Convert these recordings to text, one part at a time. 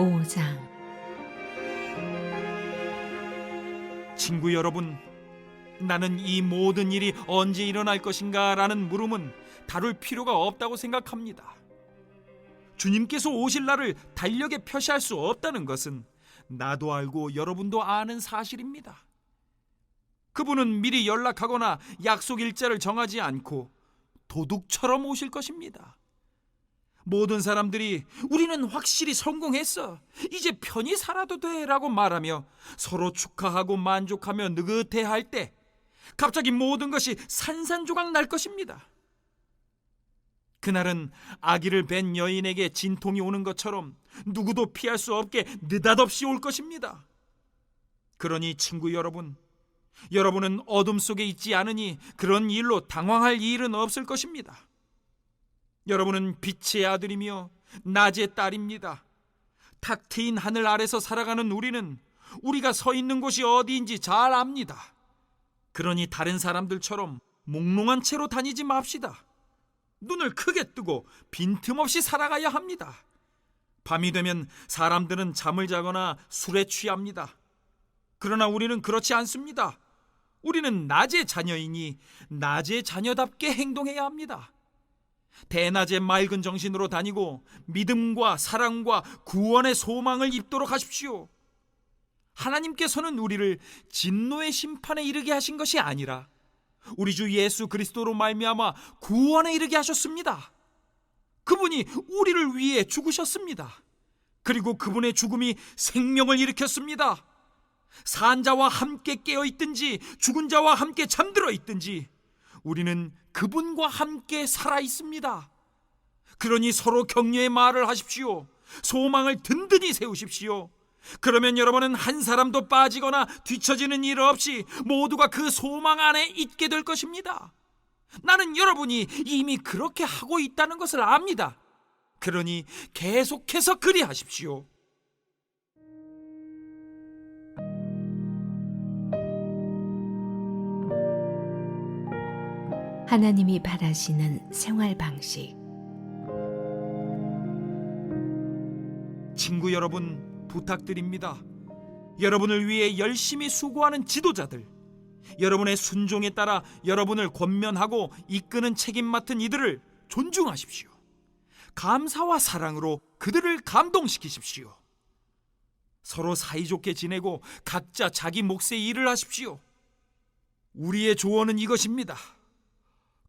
5장. 친구 여러분, 나는 이 모든 일이 언제 일어날 것인가 라는 물음은 다룰 필요가 없다고 생각합니다. 주님께서 오실 날을 달력에 표시할 수 없다는 것은 나도 알고 여러분도 아는 사실입니다. 그분은 미리 연락하거나 약속 일자를 정하지 않고 도둑처럼 오실 것입니다. 모든 사람들이 우리는 확실히 성공했어, 이제 편히 살아도 돼 라고 말하며 서로 축하하고 만족하며 느긋해할 때 갑자기 모든 것이 산산조각 날 것입니다. 그날은 아기를 뵌 여인에게 진통이 오는 것처럼 누구도 피할 수 없게 느닷없이 올 것입니다. 그러니 친구 여러분, 여러분은 어둠 속에 있지 않으니 그런 일로 당황할 일은 없을 것입니다. 여러분은 빛의 아들이며 낮의 딸입니다. 탁 트인 하늘 아래서 살아가는 우리는 우리가 서 있는 곳이 어디인지 잘 압니다. 그러니 다른 사람들처럼 몽롱한 채로 다니지 맙시다. 눈을 크게 뜨고 빈틈없이 살아가야 합니다. 밤이 되면 사람들은 잠을 자거나 술에 취합니다. 그러나 우리는 그렇지 않습니다. 우리는 낮의 자녀이니 낮의 자녀답게 행동해야 합니다. 대낮에 맑은 정신으로 다니고 믿음과 사랑과 구원의 소망을 입도록 하십시오. 하나님께서는 우리를 진노의 심판에 이르게 하신 것이 아니라 우리 주 예수 그리스도로 말미암아 구원에 이르게 하셨습니다. 그분이 우리를 위해 죽으셨습니다. 그리고 그분의 죽음이 생명을 일으켰습니다. 산 자와 함께 깨어 있든지 죽은 자와 함께 잠들어 있든지 우리는 그분과 함께 살아 있습니다. 그러니 서로 격려의 말을 하십시오. 소망을 든든히 세우십시오. 그러면 여러분은 한 사람도 빠지거나 뒤처지는 일 없이 모두가 그 소망 안에 있게 될 것입니다. 나는 여러분이 이미 그렇게 하고 있다는 것을 압니다. 그러니 계속해서 그리하십시오. 하나님이 바라시는 생활 방식. 친구 여러분, 부탁드립니다. 여러분을 위해 열심히 수고하는 지도자들, 여러분의 순종에 따라 여러분을 권면하고 이끄는 책임 맡은 이들을 존중하십시오. 감사와 사랑으로 그들을 감동시키십시오. 서로 사이좋게 지내고 각자 자기 몫의 일을 하십시오. 우리의 조언은 이것입니다.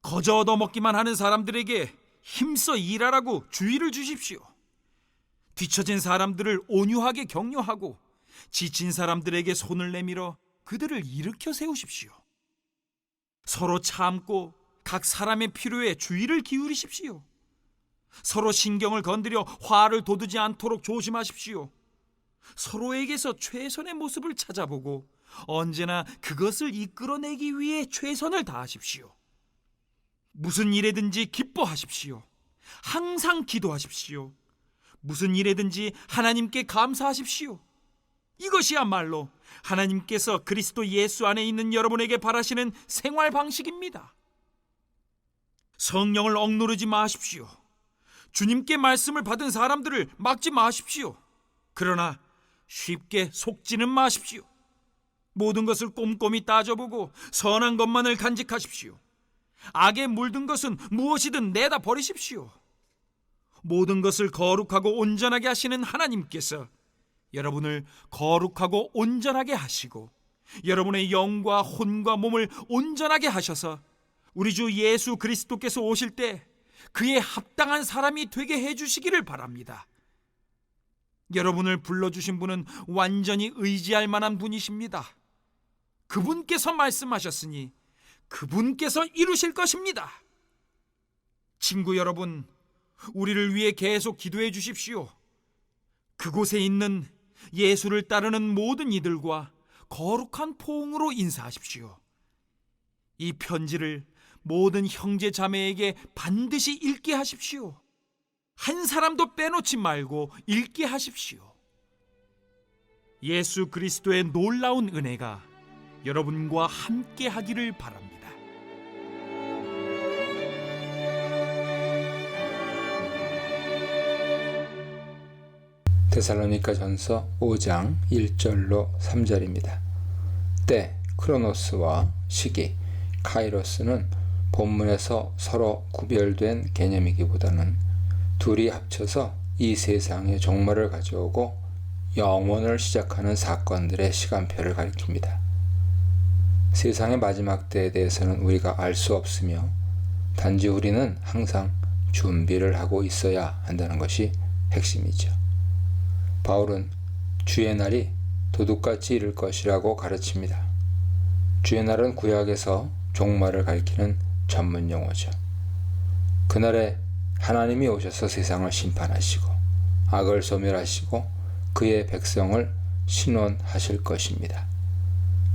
거저 얻어먹기만 하는 사람들에게 힘써 일하라고 주의를 주십시오. 뒤처진 사람들을 온유하게 격려하고 지친 사람들에게 손을 내밀어 그들을 일으켜 세우십시오. 서로 참고 각 사람의 필요에 주의를 기울이십시오. 서로 신경을 건드려 화를 돋우지 않도록 조심하십시오. 서로에게서 최선의 모습을 찾아보고 언제나 그것을 이끌어내기 위해 최선을 다하십시오. 무슨 일에든지 기뻐하십시오. 항상 기도하십시오. 무슨 일에든지 하나님께 감사하십시오. 이것이야말로 하나님께서 그리스도 예수 안에 있는 여러분에게 바라시는 생활 방식입니다. 성령을 억누르지 마십시오. 주님께 말씀을 받은 사람들을 막지 마십시오. 그러나 쉽게 속지는 마십시오. 모든 것을 꼼꼼히 따져보고 선한 것만을 간직하십시오. 악에 물든 것은 무엇이든 내다 버리십시오. 모든 것을 거룩하고 온전하게 하시는 하나님께서 여러분을 거룩하고 온전하게 하시고 여러분의 영과 혼과 몸을 온전하게 하셔서 우리 주 예수 그리스도께서 오실 때 그에 합당한 사람이 되게 해주시기를 바랍니다. 여러분을 불러주신 분은 완전히 의지할 만한 분이십니다. 그분께서 말씀하셨으니 그분께서 이루실 것입니다. 친구 여러분, 우리를 위해 계속 기도해 주십시오. 그곳에 있는 예수를 따르는 모든 이들과 거룩한 포옹으로 인사하십시오. 이 편지를 모든 형제 자매에게 반드시 읽게 하십시오. 한 사람도 빼놓지 말고 읽게 하십시오. 예수 그리스도의 놀라운 은혜가 여러분과 함께 하기를 바랍니다. 데살로니가전서 5장 1절로 3절입니다. 때, 크로노스와 시기, 카이로스는 본문에서 서로 구별된 개념이기보다는 둘이 합쳐서 이 세상의 종말을 가져오고 영원을 시작하는 사건들의 시간표를 가리킵니다. 세상의 마지막 때에 대해서는 우리가 알 수 없으며 단지 우리는 항상 준비를 하고 있어야 한다는 것이 핵심이죠. 바울은 주의 날이 도둑같이 이를 것이라고 가르칩니다. 주의 날은 구약에서 종말을 가리키는 전문 용어죠. 그날에 하나님이 오셔서 세상을 심판하시고 악을 소멸하시고 그의 백성을 신원하실 것입니다.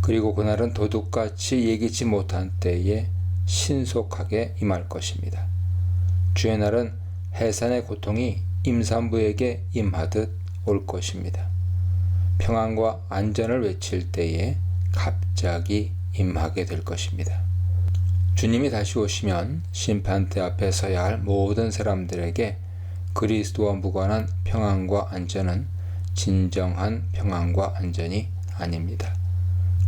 그리고 그날은 도둑같이 예기치 못한 때에 신속하게 임할 것입니다. 주의 날은 해산의 고통이 임산부에게 임하듯 올 것입니다. 평안과 안전을 외칠 때에 갑자기 임하게 될 것입니다. 주님이 다시 오시면 심판대 앞에 서야 할 모든 사람들에게 그리스도와 무관한 평안과 안전은 진정한 평안과 안전이 아닙니다.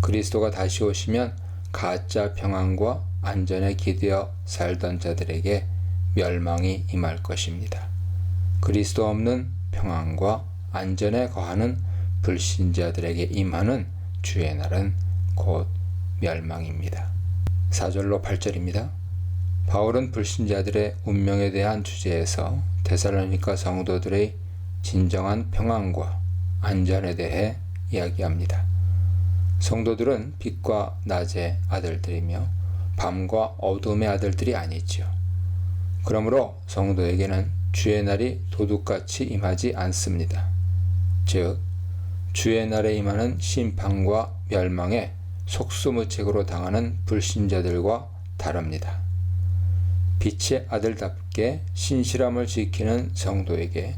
그리스도가 다시 오시면 가짜 평안과 안전에 기대어 살던 자들에게 멸망이 임할 것입니다. 그리스도 없는 평안과 안전에 거하는 불신자들에게 임하는 주의 날은 곧 멸망입니다. 4절로 8절입니다. 바울은 불신자들의 운명에 대한 주제에서 데살로니가 성도들의 진정한 평안과 안전에 대해 이야기합니다. 성도들은 빛과 낮의 아들들이며 밤과 어둠의 아들들이 아니지요. 그러므로 성도에게는 주의 날이 도둑같이 임하지 않습니다. 즉, 주의 날에 임하는 심판과 멸망에 속수무책으로 당하는 불신자들과 다릅니다. 빛의 아들답게 신실함을 지키는 성도에게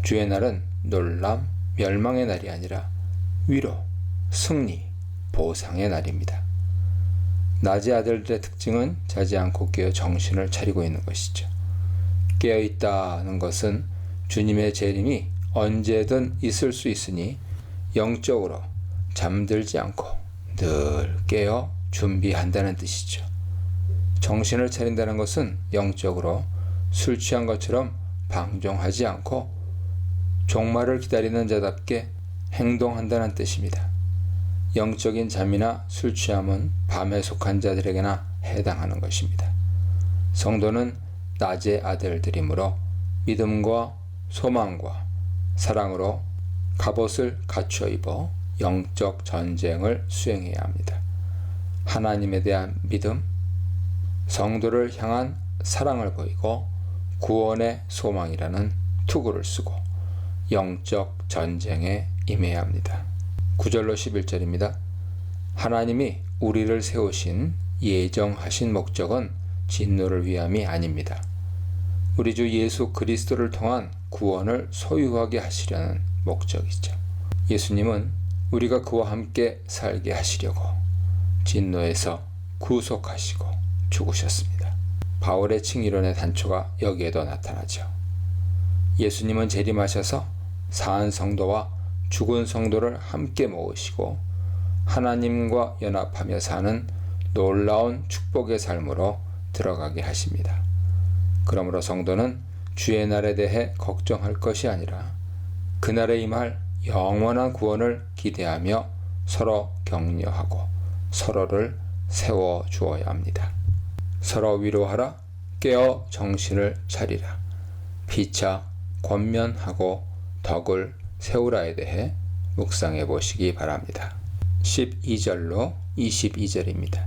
주의 날은 놀람, 멸망의 날이 아니라 위로, 승리, 보상의 날입니다. 낮의 아들들의 특징은 자지 않고 깨어 정신을 차리고 있는 것이죠. 깨어있다는 것은 주님의 재림이 언제든 있을 수 있으니 영적으로 잠들지 않고 늘 깨어 준비한다는 뜻이죠. 정신을 차린다는 것은 영적으로 술 취한 것처럼 방종하지 않고 종말을 기다리는 자답게 행동한다는 뜻입니다. 영적인 잠이나 술 취함은 밤에 속한 자들에게나 해당하는 것입니다. 성도는 낮의 아들들이므로 믿음과 소망과 사랑으로 갑옷을 갖춰 입어 영적 전쟁을 수행해야 합니다. 하나님에 대한 믿음, 성도를 향한 사랑을 보이고 구원의 소망이라는 투구를 쓰고 영적 전쟁에 임해야 합니다. 9절로 11절입니다. 하나님이 우리를 세우신 예정하신 목적은 진노를 위함이 아닙니다. 우리 주 예수 그리스도를 통한 구원을 소유하게 하시려는 목적이죠. 예수님은 우리가 그와 함께 살게 하시려고 진노에서 구속하시고 죽으셨습니다. 바울의 칭의론의 단초가 여기에도 나타나죠. 예수님은 재림하셔서 산 성도와 죽은 성도를 함께 모으시고 하나님과 연합하며 사는 놀라운 축복의 삶으로 들어가게 하십니다. 그러므로 성도는 주의 날에 대해 걱정할 것이 아니라 그날에 임할 영원한 구원을 기대하며 서로 격려하고 서로를 세워주어야 합니다. 서로 위로하라, 깨어 정신을 차리라, 피차 권면하고 덕을 세우라에 대해 묵상해 보시기 바랍니다. 12절로 22절입니다.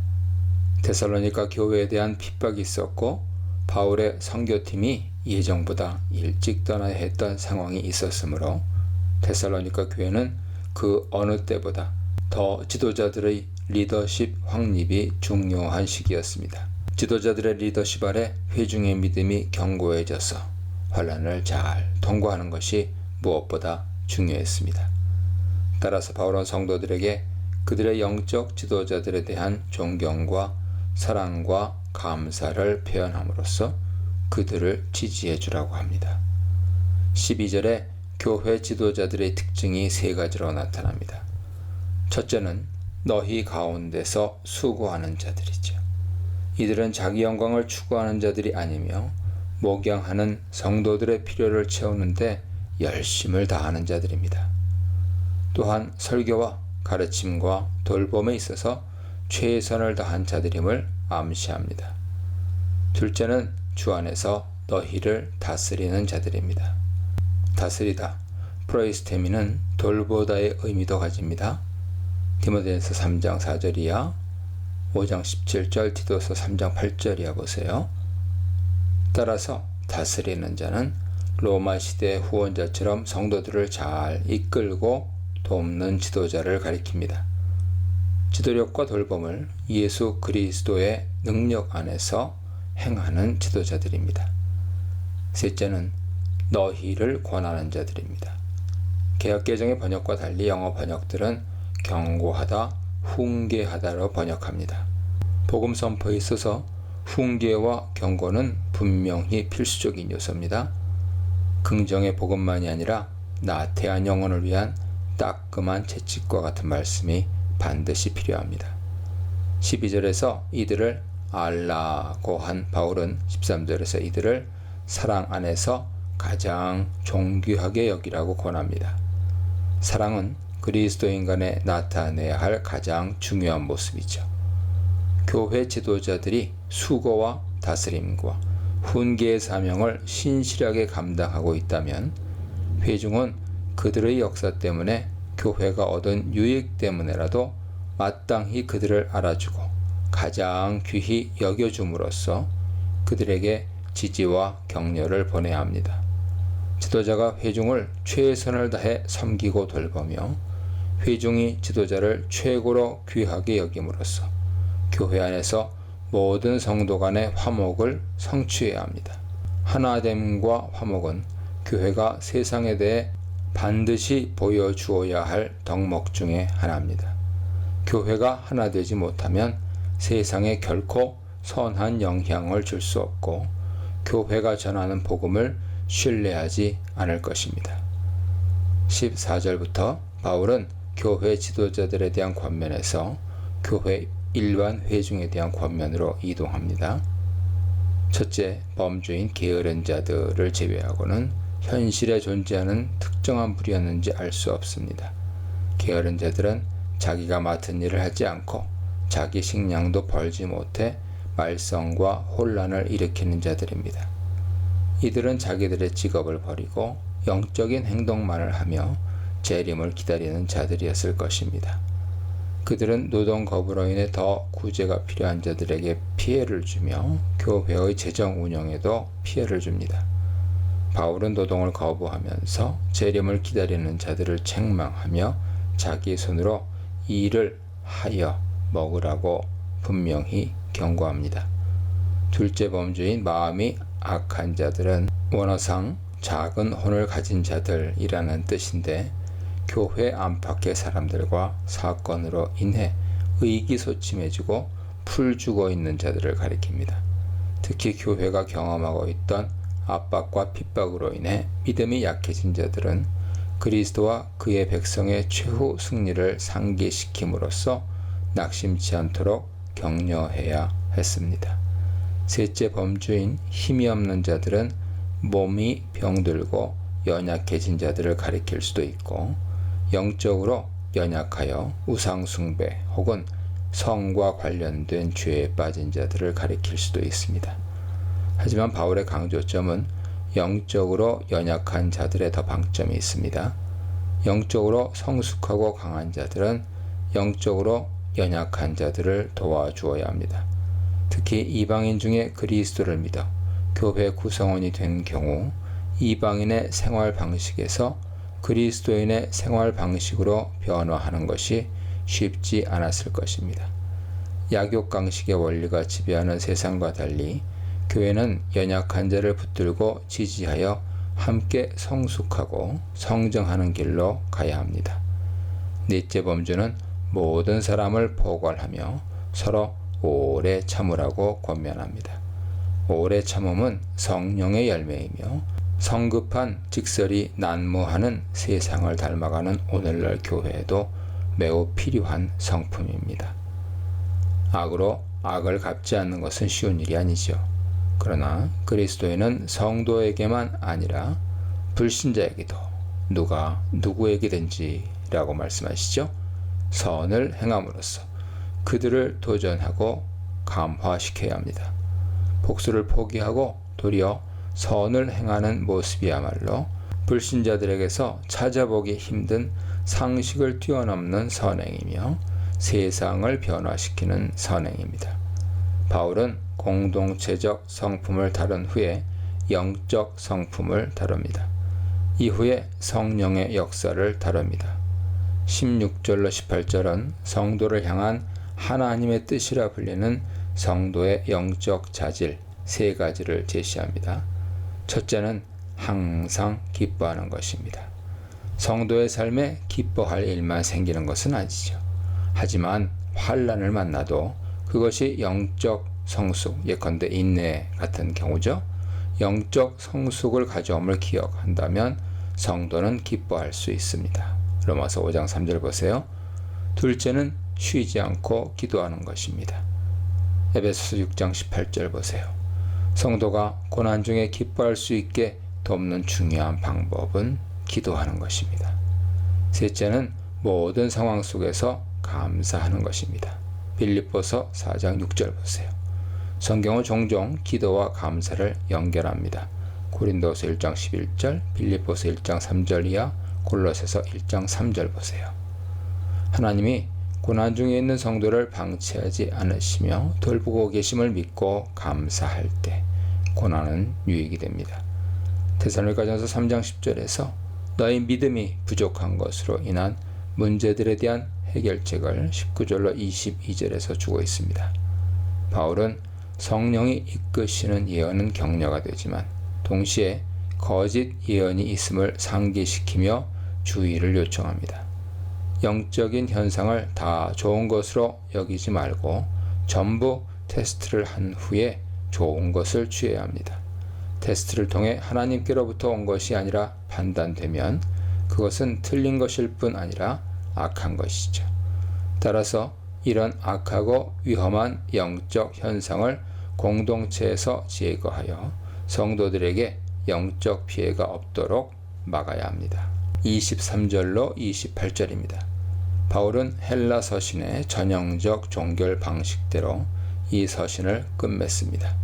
데살로니가 교회에 대한 핍박이 있었고 바울의 선교팀이 예정보다 일찍 떠나야 했던 상황이 있었으므로 데살로니가 교회는 그 어느 때보다 더 지도자들의 리더십 확립이 중요한 시기였습니다. 지도자들의 리더십 아래 회중의 믿음이 견고해져서 환난을 잘 통과하는 것이 무엇보다 중요했습니다. 따라서 바울은 성도들에게 그들의 영적 지도자들에 대한 존경과 사랑과 감사를 표현함으로써 그들을 지지해 주라고 합니다. 12절에 교회 지도자들의 특징이 세 가지로 나타납니다. 첫째는 너희 가운데서 수고하는 자들이죠. 이들은 자기 영광을 추구하는 자들이 아니며 목양하는 성도들의 필요를 채우는데 열심을 다하는 자들입니다. 또한 설교와 가르침과 돌봄에 있어서 최선을 다한 자들임을 암시합니다. 둘째는 주 안에서 너희를 다스리는 자들입니다. 다스리다, 프로이스테미는 돌보다의 의미도 가집니다. 디모데전서 3장 4절이야 5장 17절, 디도서 3장 8절이야 보세요. 따라서 다스리는 자는 로마 시대 후원자처럼 성도들을 잘 이끌고 돕는 지도자를 가리킵니다. 지도력과 돌봄을 예수 그리스도의 능력 안에서 행하는 지도자들입니다. 셋째는 너희를 권하는 자들입니다. 개역개정의 번역과 달리 영어 번역들은 경고하다, 훈계하다로 번역합니다. 복음 선포에 있어서 훈계와 경고는 분명히 필수적인 요소입니다. 긍정의 복음만이 아니라 나태한 영혼을 위한 따끔한 채찍과 같은 말씀이 반드시 필요합니다. 12절에서 이들을 알라고 한 바울은 13절에서 이들을 사랑 안에서 가장 존귀하게 여기라고 권합니다. 사랑은 그리스도인 간에 나타내야 할 가장 중요한 모습이죠. 교회 지도자들이 수고와 다스림과 훈계의 사명을 신실하게 감당하고 있다면 회중은 그들의 역사 때문에 교회가 얻은 유익 때문에라도 마땅히 그들을 알아주고 가장 귀히 여겨줌으로써 그들에게 지지와 격려를 보내야 합니다. 지도자가 회중을 최선을 다해 섬기고 돌보며 회중이 지도자를 최고로 귀하게 여김으로써 교회 안에서 모든 성도 간의 화목을 성취해야 합니다. 하나됨과 화목은 교회가 세상에 대해 반드시 보여주어야 할 덕목 중에 하나입니다. 교회가 하나 되지 못하면 세상에 결코 선한 영향을 줄 수 없고 교회가 전하는 복음을 신뢰하지 않을 것입니다. 14절부터 바울은 교회 지도자들에 대한 권면에서 교회 일반 회중에 대한 권면으로 이동합니다. 첫째, 범주인 게으른 자들을 제외하고는 현실에 존재하는 특정한 부류였는지 알 수 없습니다. 게으른 자들은 자기가 맡은 일을 하지 않고 자기 식량도 벌지 못해 말썽과 혼란을 일으키는 자들입니다. 이들은 자기들의 직업을 버리고 영적인 행동만을 하며 재림을 기다리는 자들이었을 것입니다. 그들은 노동 거부로 인해 더 구제가 필요한 자들에게 피해를 주며 교회의 재정 운영에도 피해를 줍니다. 바울은 노동을 거부하면서 재림을 기다리는 자들을 책망하며 자기 손으로 일을 하여 먹으라고 분명히 경고합니다. 둘째 범주인 마음이 악한 자들은 원어상 작은 혼을 가진 자들이라는 뜻인데 교회 안팎의 사람들과 사건으로 인해 의기소침해지고 풀죽어 있는 자들을 가리킵니다. 특히 교회가 경험하고 있던 압박과 핍박으로 인해 믿음이 약해진 자들은 그리스도와 그의 백성의 최후 승리를 상기시킴으로써 낙심치 않도록 격려해야 했습니다. 셋째 범주인 힘이 없는 자들은 몸이 병들고 연약해진 자들을 가리킬 수도 있고 영적으로 연약하여 우상숭배 혹은 성과 관련된 죄에 빠진 자들을 가리킬 수도 있습니다. 하지만 바울의 강조점은 영적으로 연약한 자들에 더 방점이 있습니다. 영적으로 성숙하고 강한 자들은 영적으로 연약한 자들을 도와주어야 합니다. 특히 이방인 중에 그리스도를 믿어 교회 구성원이 된 경우 이방인의 생활 방식에서 그리스도인의 생활 방식으로 변화하는 것이 쉽지 않았을 것입니다. 약육강식의 원리가 지배하는 세상과 달리 교회는 연약한 자를 붙들고 지지하여 함께 성숙하고 성정하는 길로 가야 합니다. 넷째 범주는 모든 사람을 포괄하며 서로 오래 참으라고 권면합니다. 오래 참음은 성령의 열매이며 성급한 직설이 난무하는 세상을 닮아가는 오늘날 교회에도 매우 필요한 성품입니다. 악으로 악을 갚지 않는 것은 쉬운 일이 아니죠. 그러나 그리스도인은 성도에게만 아니라 불신자에게도 누가 누구에게든지 라고 말씀하시죠. 선을 행함으로써 그들을 도전하고 감화시켜야 합니다. 복수를 포기하고 도리어 선을 행하는 모습이야말로 불신자들에게서 찾아보기 힘든 상식을 뛰어넘는 선행이며 세상을 변화시키는 선행입니다. 바울은 공동체적 성품을 다룬 후에 영적 성품을 다룹니다. 이후에 성령의 역사를 다룹니다. 16절로 18절은 성도를 향한 하나님의 뜻이라 불리는 성도의 영적 자질 3가지를 제시합니다. 첫째는 항상 기뻐하는 것입니다. 성도의 삶에 기뻐할 일만 생기는 것은 아니죠. 하지만 환난을 만나도 그것이 영적 성숙, 예컨대 인내 같은 경우죠. 영적 성숙을 가져옴을 기억한다면 성도는 기뻐할 수 있습니다. 로마서 5장 3절 보세요. 둘째는 쉬지 않고 기도하는 것입니다. 에베소서 6장 18절 보세요. 성도가 고난 중에 기뻐할 수 있게 돕는 중요한 방법은 기도하는 것입니다. 셋째는 모든 상황 속에서 감사하는 것입니다. 빌립보서 4장 6절 보세요. 성경은 종종 기도와 감사를 연결합니다. 고린도서 1장 11절, 빌립보서 1장 3절 이하, 골로새서 1장 3절 보세요. 하나님이 고난 중에 있는 성도를 방치하지 않으시며 돌보고 계심을 믿고 감사할 때 고난은 유익이 됩니다. 데살로니가전서 3장 10절에서 너희 믿음이 부족한 것으로 인한 문제들에 대한 해결책을 19절로 22절에서 주고 있습니다. 바울은 성령이 이끄시는 예언은 격려가 되지만 동시에 거짓 예언이 있음을 상기시키며 주의를 요청합니다. 영적인 현상을 다 좋은 것으로 여기지 말고 전부 테스트를 한 후에 좋은 것을 취해야 합니다. 테스트를 통해 하나님께로부터 온 것이 아니라 판단되면 그것은 틀린 것일 뿐 아니라 악한 것이죠. 따라서 이런 악하고 위험한 영적 현상을 공동체에서 제거하여 성도들에게 영적 피해가 없도록 막아야 합니다. 23절로 28절입니다. 바울은 헬라 서신의 전형적 종결 방식대로 이 서신을 끝맺습니다.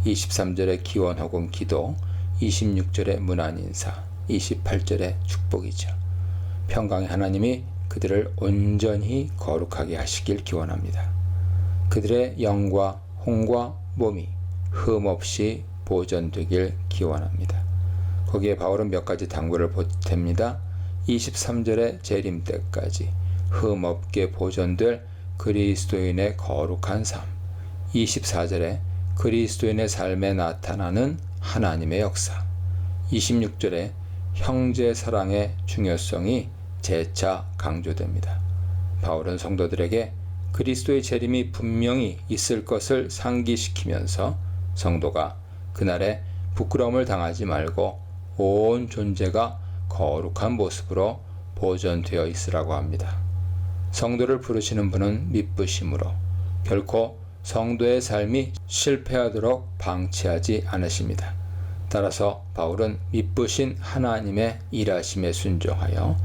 23절의 기원 혹은 기도, 26절의 문안 인사, 28절의 축복이죠. 평강의 하나님이 그들을 온전히 거룩하게 하시길 기원합니다. 그들의 영과 혼과 몸이 흠없이 보존되길 기원합니다. 거기에 바울은 몇 가지 당부를 보탭니다. 23절의 재림 때까지 흠없게 보존될 그리스도인의 거룩한 삶, 24절에 그리스도인의 삶에 나타나는 하나님의 역사, 26절에 형제 사랑의 중요성이 재차 강조됩니다. 바울은 성도들에게 그리스도의 재림이 분명히 있을 것을 상기시키면서 성도가 그날에 부끄러움을 당하지 말고 온 존재가 거룩한 모습으로 보존되어 있으라고 합니다. 성도를 부르시는 분은 미쁘심으로 결코 성도의 삶이 실패하도록 방치하지 않으십니다. 따라서 바울은 미쁘신 하나님의 일하심에 순종하여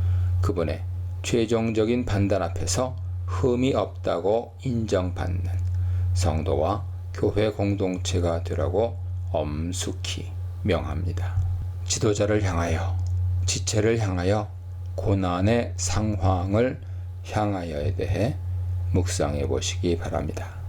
그분의 최종적인 판단 앞에서 흠이 없다고 인정받는 성도와 교회 공동체가 되라고 엄숙히 명합니다. 지도자를 향하여, 지체를 향하여, 고난의 상황을 향하여에 대해 묵상해 보시기 바랍니다.